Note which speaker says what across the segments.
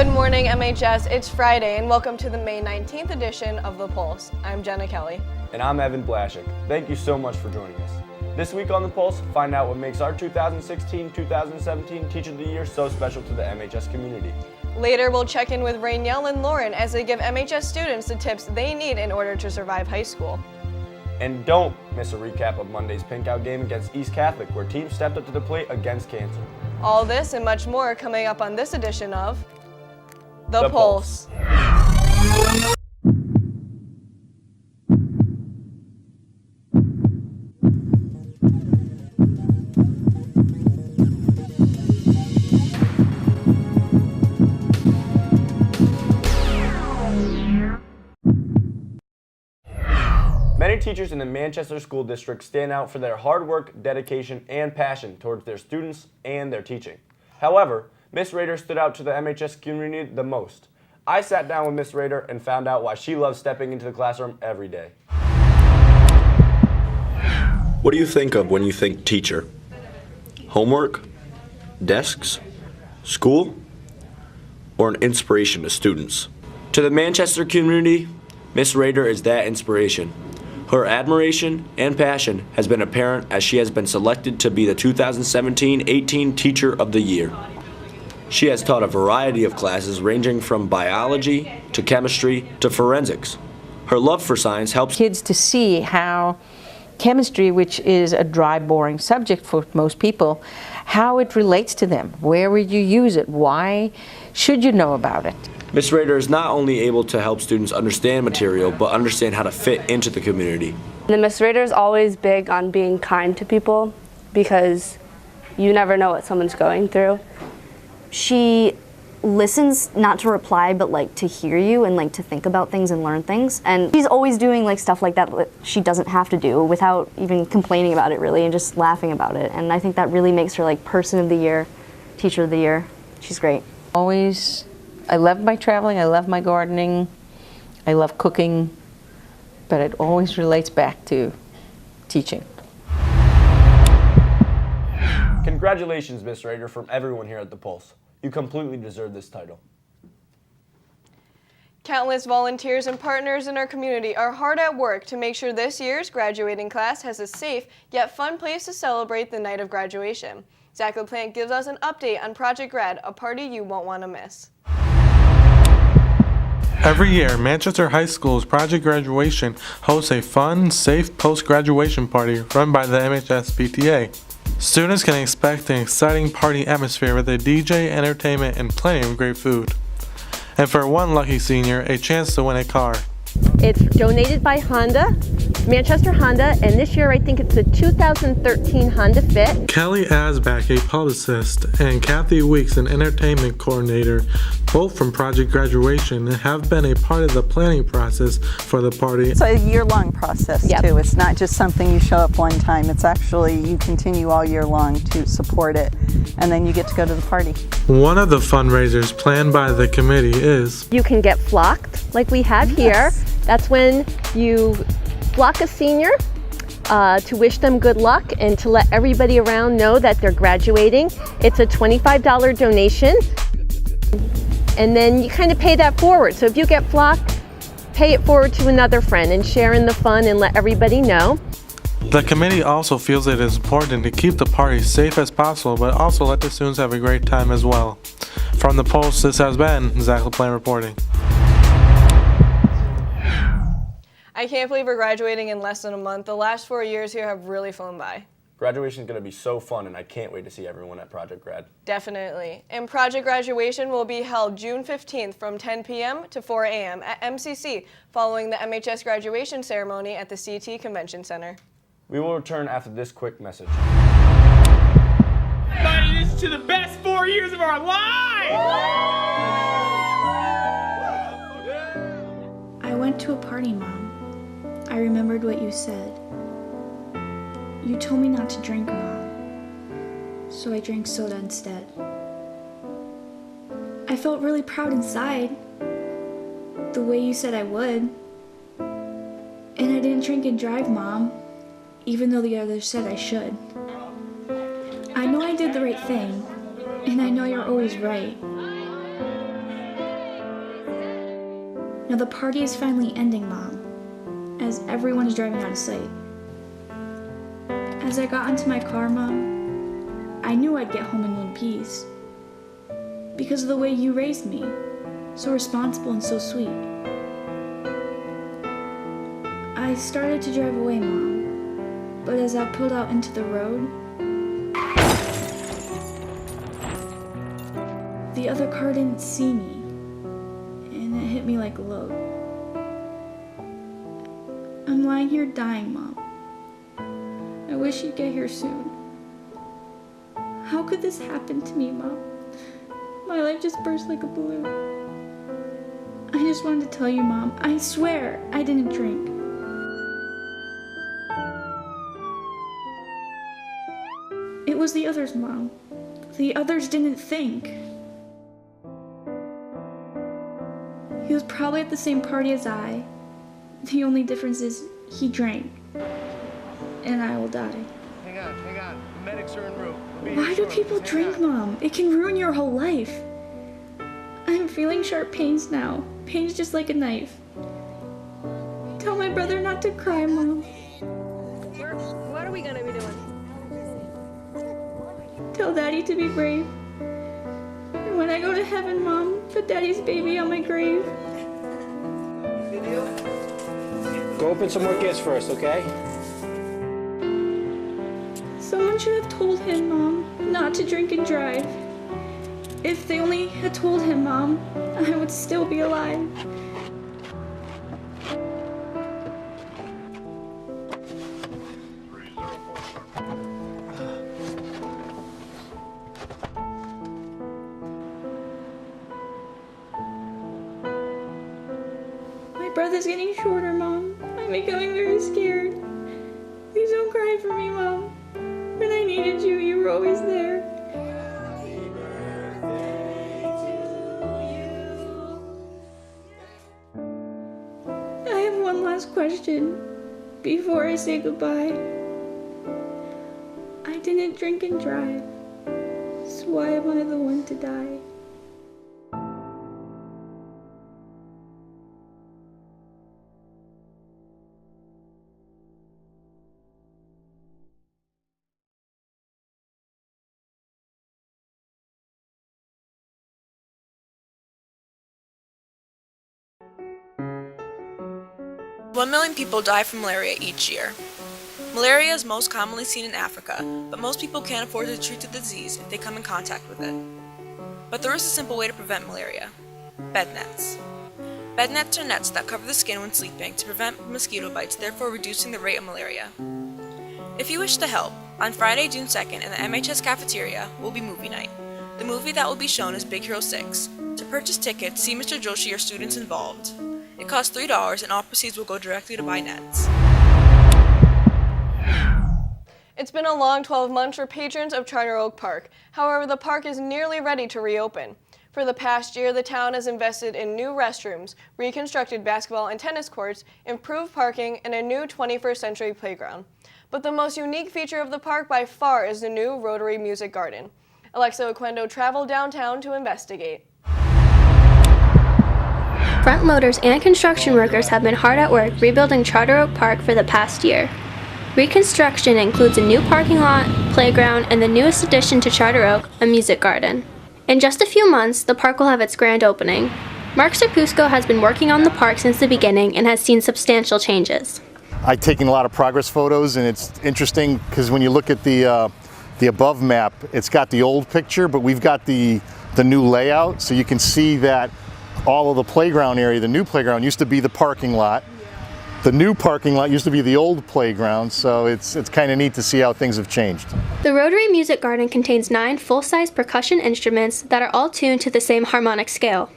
Speaker 1: Good morning, MHS. It's Friday, and welcome to the May 19th edition of The Pulse. I'm Jenna Kelly.
Speaker 2: And I'm Evan Blaszek. Thank you so much for joining us. This week on The Pulse, find out what makes our 2016-2017 Teacher of the Year so special to the MHS community.
Speaker 1: Later, we'll check in with Rainielle and Lauren as they give MHS students the tips they need in order to survive high school.
Speaker 2: And don't miss a recap of Monday's Pinkout game against East Catholic, where teams stepped up to the plate against cancer.
Speaker 1: All this and much more coming up on this edition of The Pulse.
Speaker 2: Many teachers in the Manchester School District stand out for their hard work, dedication, and passion towards their students and their teaching. However, Miss Rader stood out to the MHS community the most. I sat down with Miss Rader and found out why she loves stepping into the classroom every day.
Speaker 3: What do you think of when you think teacher? Homework? Desks? School? Or an inspiration to students? To the Manchester community, Miss Rader is that inspiration. Her admiration and passion has been apparent as she has been selected to be the 2017-18 Teacher of the Year. She has taught a variety of classes ranging from biology to chemistry to forensics. Her love for science helps
Speaker 4: kids to see how chemistry, which is a dry, boring subject for most people, how it relates to them. Where would you use it? Why should you know about it?
Speaker 3: Ms. Rader is not only able to help students understand material, but understand how to fit into the community.
Speaker 5: And Ms. Rader is always big on being kind to people because you never know what someone's going through.
Speaker 6: She listens not to reply, but like to hear you and like to think about things and learn things. And she's always doing like stuff like that she doesn't have to do without even complaining about it really and just laughing about it. And I think that really makes her like Person of the Year, Teacher of the Year. She's great.
Speaker 4: Always, I love my traveling, I love my gardening, I love cooking, but it always relates back to teaching.
Speaker 2: Congratulations, Miss Rader, from everyone here at The Pulse. You completely deserve this title.
Speaker 1: Countless volunteers and partners in our community are hard at work to make sure this year's graduating class has a safe yet fun place to celebrate the night of graduation. Zach LaPlante gives us an update on Project Grad, a party you won't want to miss.
Speaker 7: Every year, Manchester High School's Project Graduation hosts a fun, safe post-graduation party run by the MHS PTA. Students can expect an exciting party atmosphere with a DJ, entertainment, and plenty of great food. And for one lucky senior, a chance to win a car.
Speaker 8: It's donated by Honda, Manchester Honda, and this year I think it's a 2013 Honda Fit.
Speaker 7: Kelly Asback, a publicist, and Kathy Weeks, an entertainment coordinator, both from Project Graduation, have been a part of the planning process for the party.
Speaker 9: It's a year-long process too. It's not just something you show up one time. It's actually you continue all year long to support it, and then you get to go to the party.
Speaker 7: One of the fundraisers planned by the committee is
Speaker 8: you can get flocked like we have here. That's when you flock a senior to wish them good luck and to let everybody around know that they're graduating. It's a $25 donation, and then you kind of pay that forward. So if you get flocked, pay it forward to another friend and share in the fun and let everybody know.
Speaker 7: The committee also feels it is important to keep the party safe as possible, but also let the students have a great time as well. From The Pulse, this has been Zach LaPlante reporting.
Speaker 1: I can't believe we're graduating in less than a month. The last 4 years here have really flown by.
Speaker 2: Graduation is going to be so fun, and I can't wait to see everyone at Project Grad.
Speaker 1: Definitely. And Project Graduation will be held June 15th from 10 p.m. to 4 a.m. at MCC following the MHS graduation ceremony at the CT Convention Center.
Speaker 2: We will return after this quick message.
Speaker 10: Inviting us to the best 4 years of our lives!
Speaker 11: I went to a party, Mom. I remembered what you said. You told me not to drink, Mom. So I drank soda instead. I felt really proud inside, the way you said I would. And I didn't drink and drive, Mom, even though the others said I should. I know I did the right thing, and I know you're always right. Now the party is finally ending, Mom, as everyone is driving out of sight. As I got into my car, Mom, I knew I'd get home in one piece. Because of the way you raised me, so responsible and so sweet. I started to drive away, Mom, but as I pulled out into the road, the other car didn't see me, and it hit me like a load. I'm lying here dying, Mom. I wish you'd get here soon. How could this happen to me, Mom? My life just burst like a balloon. I just wanted to tell you, Mom, I swear I didn't drink. It was the others, Mom. The others didn't think. He was probably at the same party as I. The only difference is he drank. And I will die.
Speaker 12: Hang on. The medics are en route.
Speaker 11: Why do people drink, Mom? It can ruin your whole life. I'm feeling sharp pains now. Pains just like a knife. Tell my brother not to cry, Mom.
Speaker 8: What are we gonna be doing?
Speaker 11: Tell Daddy to be brave. And when I go to heaven, Mom, put Daddy's baby on my grave.
Speaker 12: Go open some more gifts first, okay?
Speaker 11: Someone should have told him, Mom, not to drink and drive. If they only had told him, Mom, I would still be alive. My breath is getting shorter, Mom. I'm becoming very scared. Please don't cry for me, Mom. When I needed you, you were always there. I have one last question before I say goodbye. I didn't drink and drive, so why am I the one to die?
Speaker 13: One million people die from malaria each year. Malaria is most commonly seen in Africa, but most people can't afford to treat the disease if they come in contact with it. But there is a simple way to prevent malaria: bed nets. Bed nets are nets that cover the skin when sleeping to prevent mosquito bites, therefore reducing the rate of malaria. If you wish to help, on Friday, June 2nd in the MHS cafeteria will be movie night. The movie that will be shown is Big Hero 6. To purchase tickets, see Mr. Joshi or students involved. It costs $3 and all proceeds will go directly to buy nets.
Speaker 1: It's been a long 12 months for patrons of Charter Oak Park. However, the park is nearly ready to reopen. For the past year, the town has invested in new restrooms, reconstructed basketball and tennis courts, improved parking, and a new 21st century playground. But the most unique feature of the park by far is the new Rotary Music Garden. Alexa Oquendo traveled downtown to investigate.
Speaker 14: Front loaders and construction workers have been hard at work rebuilding Charter Oak Park for the past year. Reconstruction includes a new parking lot, playground, and the newest addition to Charter Oak, a music garden. In just a few months, the park will have its grand opening. Mark Serpusco has been working on the park since the beginning and has seen substantial changes.
Speaker 15: I've taken a lot of progress photos, and it's interesting because when you look at the above map, it's got the old picture, but we've got the new layout, so you can see that all of the playground area, the new playground used to be the parking lot. The new parking lot used to be the old playground, so it's kind of neat to see how things have changed.
Speaker 14: The Rotary Music Garden contains 9 full-size percussion instruments that are all tuned to the same harmonic scale.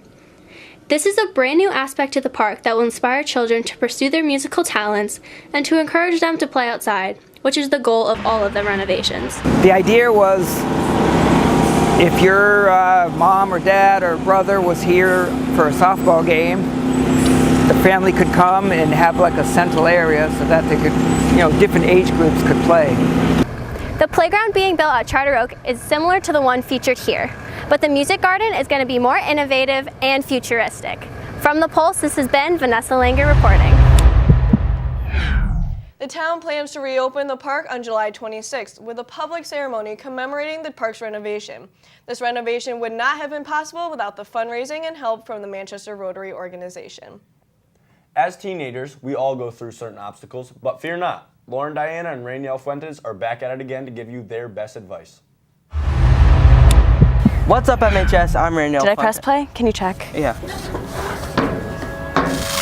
Speaker 14: This is a brand new aspect to the park that will inspire children to pursue their musical talents and to encourage them to play outside, which is the goal of all of the renovations.
Speaker 16: The idea was, if your mom or dad or brother was here for a softball game, the family could come and have like a central area so that they could, different age groups could play.
Speaker 14: The playground being built at Charter Oak is similar to the one featured here, but the music garden is going to be more innovative and futuristic. From The Pulse, this has been Vanessa Langer reporting.
Speaker 1: The town plans to reopen the park on July 26th with a public ceremony commemorating the park's renovation. This renovation would not have been possible without the fundraising and help from the Manchester Rotary organization.
Speaker 2: As teenagers, we all go through certain obstacles, but fear not. Lauren Diana and Rainiel Fuentes are back at it again to give you their best advice.
Speaker 17: What's up, MHS? I'm Rainiel Fuentes.
Speaker 18: Did I press play? Can you check?
Speaker 17: Yeah.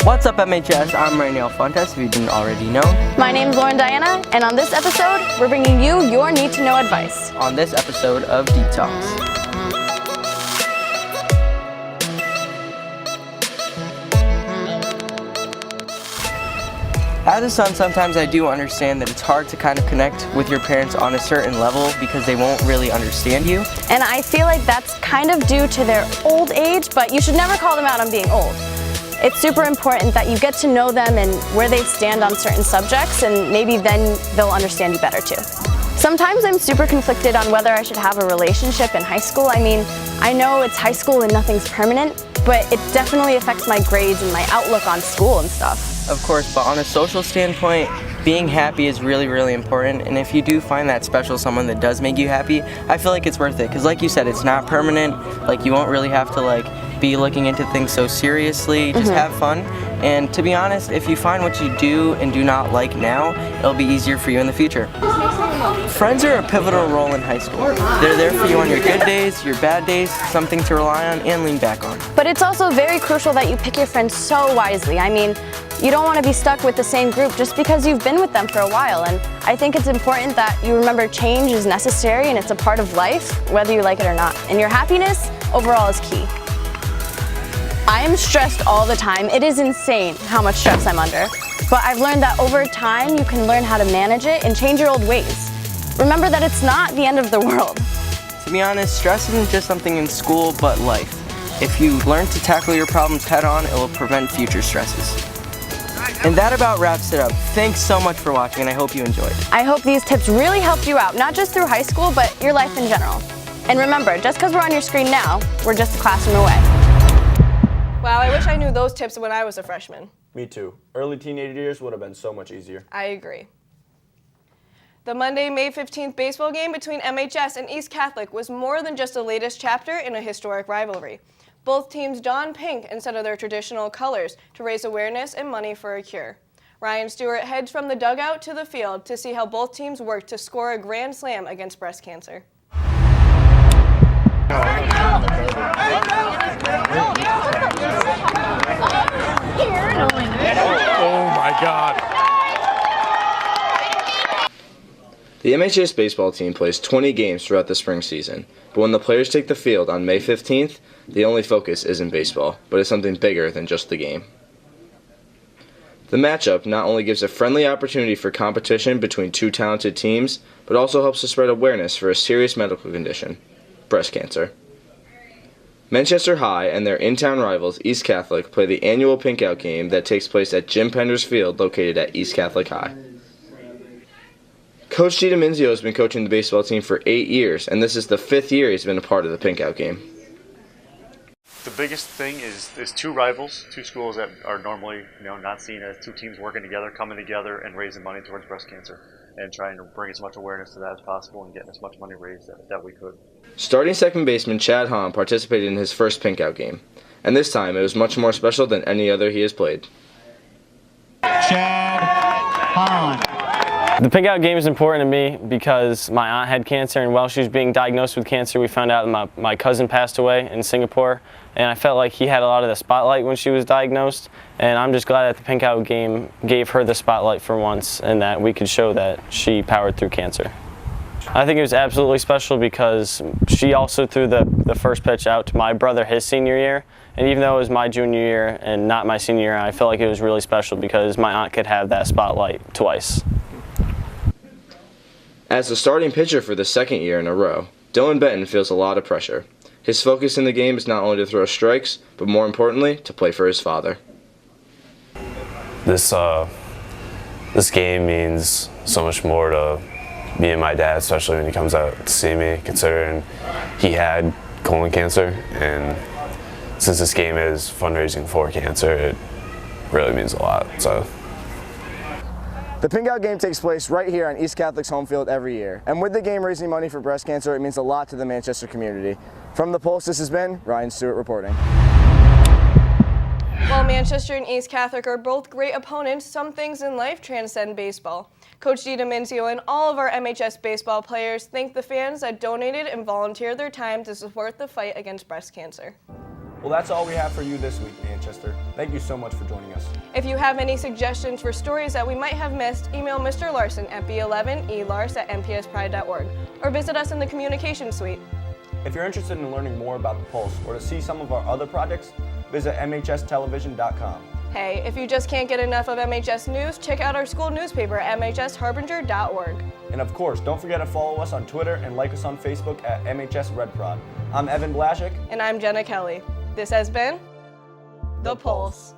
Speaker 17: What's up, MHS? I'm Rainiel Fuentes, if you didn't already know.
Speaker 18: My name's Lauren Diana, and on this episode, we're bringing you your need-to-know advice.
Speaker 17: On this episode of Deep Talks. As a son, sometimes I do understand that it's hard to kind of connect with your parents on a certain level because they won't really understand you.
Speaker 18: And I feel like that's kind of due to their old age, but you should never call them out on being old. It's super important that you get to know them and where they stand on certain subjects, and maybe then they'll understand you better too. Sometimes I'm super conflicted on whether I should have a relationship in high school. I mean, I know it's high school and nothing's permanent, but it definitely affects my grades and my outlook on school and stuff.
Speaker 17: Of course, but on a social standpoint, being happy is really, really important. And if you do find that special someone that does make you happy, I feel like it's worth it. Because like you said, it's not permanent. Like, you won't really have to be looking into things so seriously. Just have fun. And to be honest, if you find what you do and do not like now, it'll be easier for you in the future. Friends are a pivotal role in high school. They're there for you on your good days, your bad days, something to rely on and lean back on.
Speaker 18: But it's also very crucial that you pick your friends so wisely. I mean, you don't want to be stuck with the same group just because you've been with them for a while. And I think it's important that you remember change is necessary and it's a part of life, whether you like it or not. And your happiness overall is key. I am stressed all the time. It is insane how much stress I'm under. But I've learned that over time, you can learn how to manage it and change your old ways. Remember that it's not the end of the world.
Speaker 17: To be honest, stress isn't just something in school, but life. If you learn to tackle your problems head on, it will prevent future stresses. And that about wraps it up. Thanks so much for watching, and I hope you enjoyed.
Speaker 18: I hope these tips really helped you out, not just through high school, but your life in general. And remember, just because we're on your screen now, we're just a classroom away.
Speaker 1: Wow, I wish I knew those tips when I was a freshman.
Speaker 2: Me too. Early teenage years would have been so much easier.
Speaker 1: I agree. The Monday, May 15th baseball game between MHS and East Catholic was more than just the latest chapter in a historic rivalry. Both teams donned pink instead of their traditional colors to raise awareness and money for a cure. Ryan Stewart heads from the dugout to the field to see how both teams work to score a grand slam against breast cancer.
Speaker 10: Oh my God.
Speaker 19: The MHS baseball team plays 20 games throughout the spring season, but when the players take the field on May 15th, the only focus isn't baseball, but it's something bigger than just the game. The matchup not only gives a friendly opportunity for competition between two talented teams, but also helps to spread awareness for a serious medical condition, breast cancer. Manchester High and their in-town rivals East Catholic play the annual Pink Out game that takes place at Jim Pender's Field located at East Catholic High. Coach Gita Minzio has been coaching the baseball team for 8 years, and this is the 5th year he's been a part of the Pink Out game.
Speaker 20: The biggest thing is two rivals, two schools that are normally not seen as two teams working together, coming together and raising money towards breast cancer and trying to bring as much awareness to that as possible and getting as much money raised that we could.
Speaker 19: Starting second baseman Chad Hahn participated in his first Pink Out game, and this time it was much more special than any other he has played.
Speaker 21: Chad Hahn. The Pink Out game is important to me because my aunt had cancer, and while she was being diagnosed with cancer, we found out that my cousin passed away in Singapore, and I felt like he had a lot of the spotlight when she was diagnosed, and I'm just glad that the Pink Out game gave her the spotlight for once and that we could show that she powered through cancer. I think it was absolutely special because she also threw the first pitch out to my brother his senior year, and even though it was my junior year and not my senior year, I felt like it was really special because my aunt could have that spotlight twice.
Speaker 19: As the starting pitcher for the second year in a row, Dylan Benton feels a lot of pressure. His focus in the game is not only to throw strikes, but more importantly, to play for his father.
Speaker 22: This game means so much more to me and my dad, especially when he comes out to see me, considering he had colon cancer, and since this game is fundraising for cancer, it really means a lot. So.
Speaker 3: The Pink Out game takes place right here on East Catholic's home field every year. And with the game raising money for breast cancer, it means a lot to the Manchester community. From the Pulse, this has been Ryan Stewart reporting.
Speaker 1: While Manchester and East Catholic are both great opponents, some things in life transcend baseball. Coach Dee D'Amenzio and all of our MHS baseball players thank the fans that donated and volunteered their time to support the fight against breast cancer.
Speaker 2: Well, that's all we have for you this week, Manchester. Thank you so much for joining us.
Speaker 1: If you have any suggestions for stories that we might have missed, email Mr. Larson at b11elars@mpspride.org or visit us in the communication suite.
Speaker 2: If you're interested in learning more about the Pulse or to see some of our other projects, visit mhstelevision.com.
Speaker 1: Hey, if you just can't get enough of MHS news, check out our school newspaper at mhsharbinger.org.
Speaker 2: And of course, don't forget to follow us on Twitter and like us on Facebook at MHS Red Prod. I'm Evan Blashik.
Speaker 1: And I'm Jenna Kelly. This has been The Pulse.